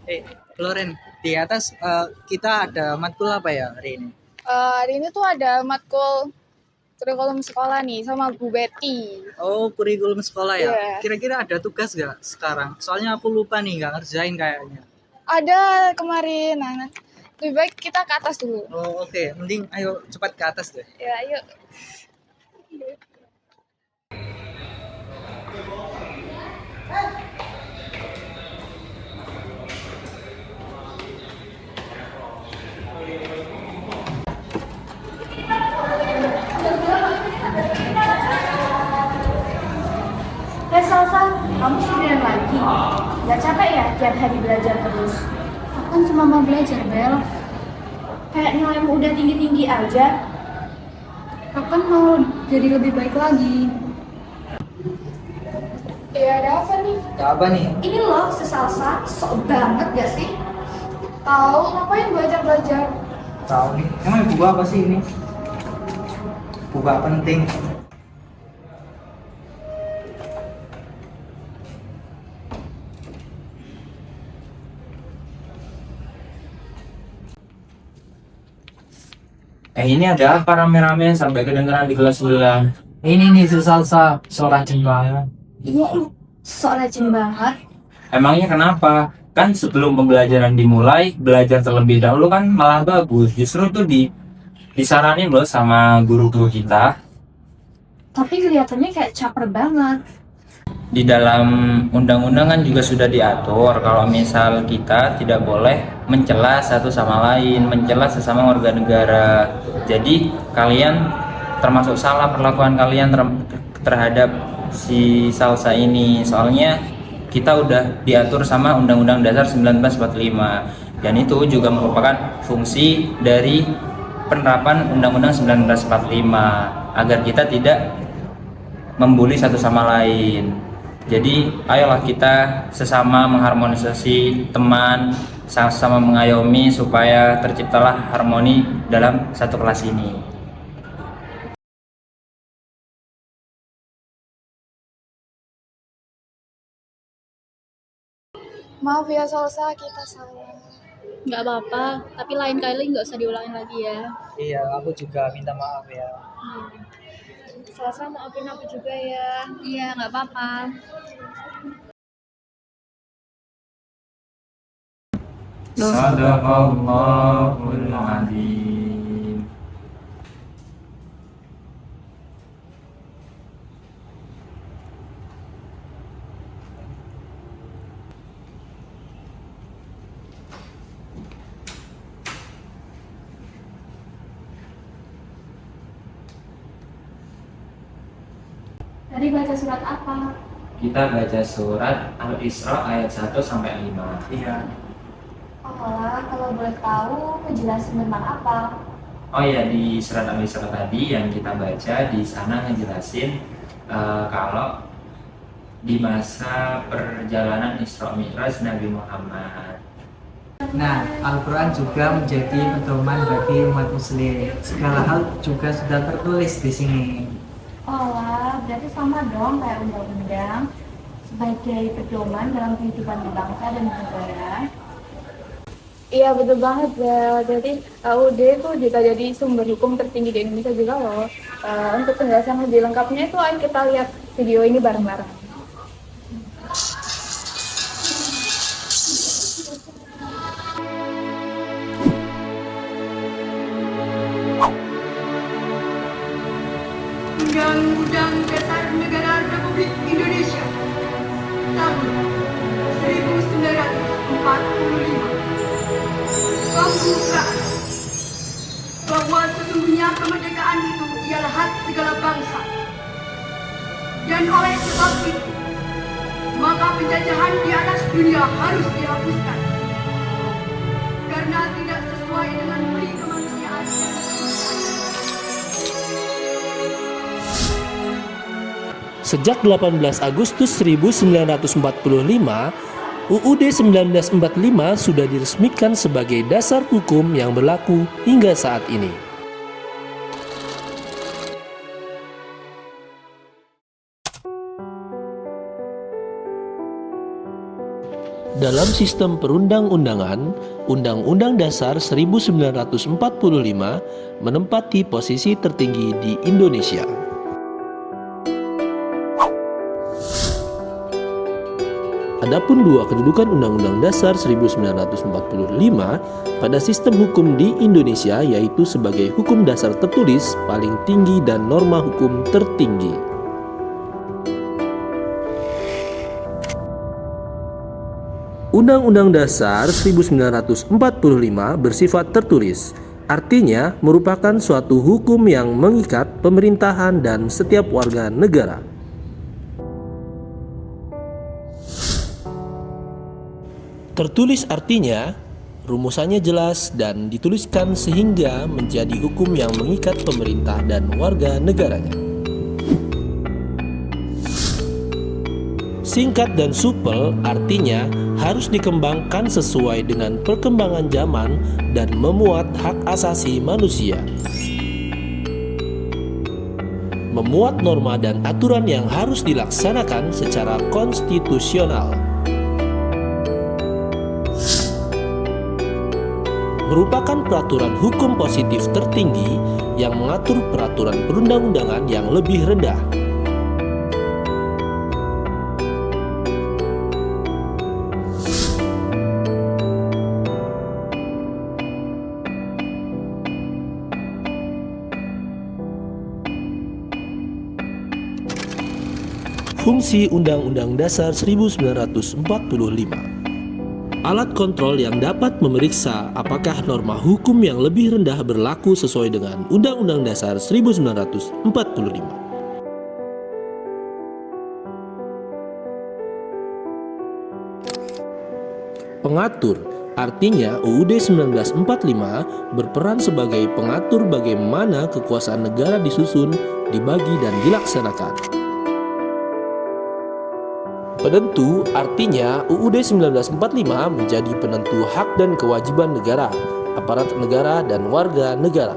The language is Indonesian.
Eh, Loren, di atas kita ada matkul apa ya hari ini? Hari ini tuh ada matkul kurikulum sekolah nih sama Bu Betty. Oh, kurikulum sekolah ya. Iya. Kira-kira ada tugas nggak sekarang? Soalnya aku lupa nih, nggak ngerjain kayaknya. Ada kemarin. Nah, lebih baik kita ke atas dulu. Oh, oke. Mending ayo cepat ke atas deh. Ya, yuk. Salsa, kamu sendirian lagi? Gak capek ya tiap hari belajar terus? Aku kan cuma mau belajar, Bel. Kayak nilaimu udah tinggi-tinggi aja. Aku kan mau jadi lebih baik lagi. Iya, ada apa nih? Apa nih? Ini loh, sesalsa, sok banget gak sih? Tahu ngapain belajar-belajar? Tahu nih. Emang buku apa sih ini? Buku penting. Ini ada apa rame-rame sampai kedengeran di kelas sebelah? Ini nih salsa, suara jembatan. Iya, sok rajin banget. Emangnya kenapa? Kan sebelum pembelajaran dimulai, belajar terlebih dahulu kan malah bagus. Justru tuh disaranin loh sama guru-guru kita. Tapi kelihatannya kayak caper banget. Di dalam undang-undang kan juga sudah diatur kalau misal kita tidak boleh mencela satu sama lain, mencela sesama warga negara. Jadi kalian termasuk salah perlakuan kalian terhadap si Salsa ini. Soalnya kita udah diatur sama Undang-Undang Dasar 1945 dan itu juga merupakan fungsi dari penerapan Undang-Undang 1945 agar kita tidak membuli satu sama lain. Jadi ayolah kita sesama mengharmonisasi teman, sama-sama mengayomi supaya terciptalah harmoni dalam satu kelas ini. Maaf ya Salsa, kita salah. Nggak apa-apa, tapi lain kali nggak usah diulangin lagi ya. Iya, aku juga minta maaf ya. Salsa maafin aku juga ya. Iya, nggak apa-apa. Sadaqallahul adzim. Tadi baca surat apa? Kita baca surat Al-Isra ayat 1 sampai 5. Iya. Oh, kalau boleh tahu kejelasan tentang apa? Oh ya, di surat Al-Isra tadi yang kita baca di sana ngejelasin kalau di masa perjalanan Isra Mi'raj Nabi Muhammad. Nah, Al-Quran juga menjadi pedoman bagi umat muslim. Segala hal juga sudah tertulis di sini. Oh, berarti sama dong kayak undang-undang sebagai pedoman dalam kehidupan berbangsa dan negara. Iya betul banget ya. Jadi UUD itu juga jadi sumber hukum tertinggi di Indonesia juga loh. Untuk penjelasan lebih lengkapnya itu ayo kita lihat video ini bareng-bareng. Undang-Undang Dasar Negara Republik Indonesia tahun 1945 membuka bahwa sesungguhnya kemerdekaan itu ialah hak segala bangsa, dan oleh sebab itu maka penjajahan di atas dunia harus dihapuskan karena tidak sesuai dengan peri kemanusiaan. Sejak 18 Agustus 1945, UUD 1945 sudah diresmikan sebagai dasar hukum yang berlaku hingga saat ini. Dalam sistem perundang-undangan, Undang-Undang Dasar 1945 menempati posisi tertinggi di Indonesia. Adapun dua kedudukan Undang-Undang Dasar 1945 pada sistem hukum di Indonesia yaitu sebagai hukum dasar tertulis paling tinggi dan norma hukum tertinggi. Undang-Undang Dasar 1945 bersifat tertulis, artinya merupakan suatu hukum yang mengikat pemerintahan dan setiap warga negara. Tertulis artinya rumusannya jelas dan dituliskan sehingga menjadi hukum yang mengikat pemerintah dan warga negaranya. Singkat dan supel artinya harus dikembangkan sesuai dengan perkembangan zaman dan memuat hak asasi manusia. Memuat norma dan aturan yang harus dilaksanakan secara konstitusional. Merupakan peraturan hukum positif tertinggi yang mengatur peraturan perundang-undangan yang lebih rendah. Fungsi Undang-Undang Dasar 1945. Alat kontrol yang dapat memeriksa apakah norma hukum yang lebih rendah berlaku sesuai dengan Undang-Undang Dasar 1945. Pengatur, artinya UUD 1945 berperan sebagai pengatur bagaimana kekuasaan negara disusun, dibagi, dan dilaksanakan. Penentu, artinya UUD 1945 menjadi penentu hak dan kewajiban negara, aparat negara, dan warga negara.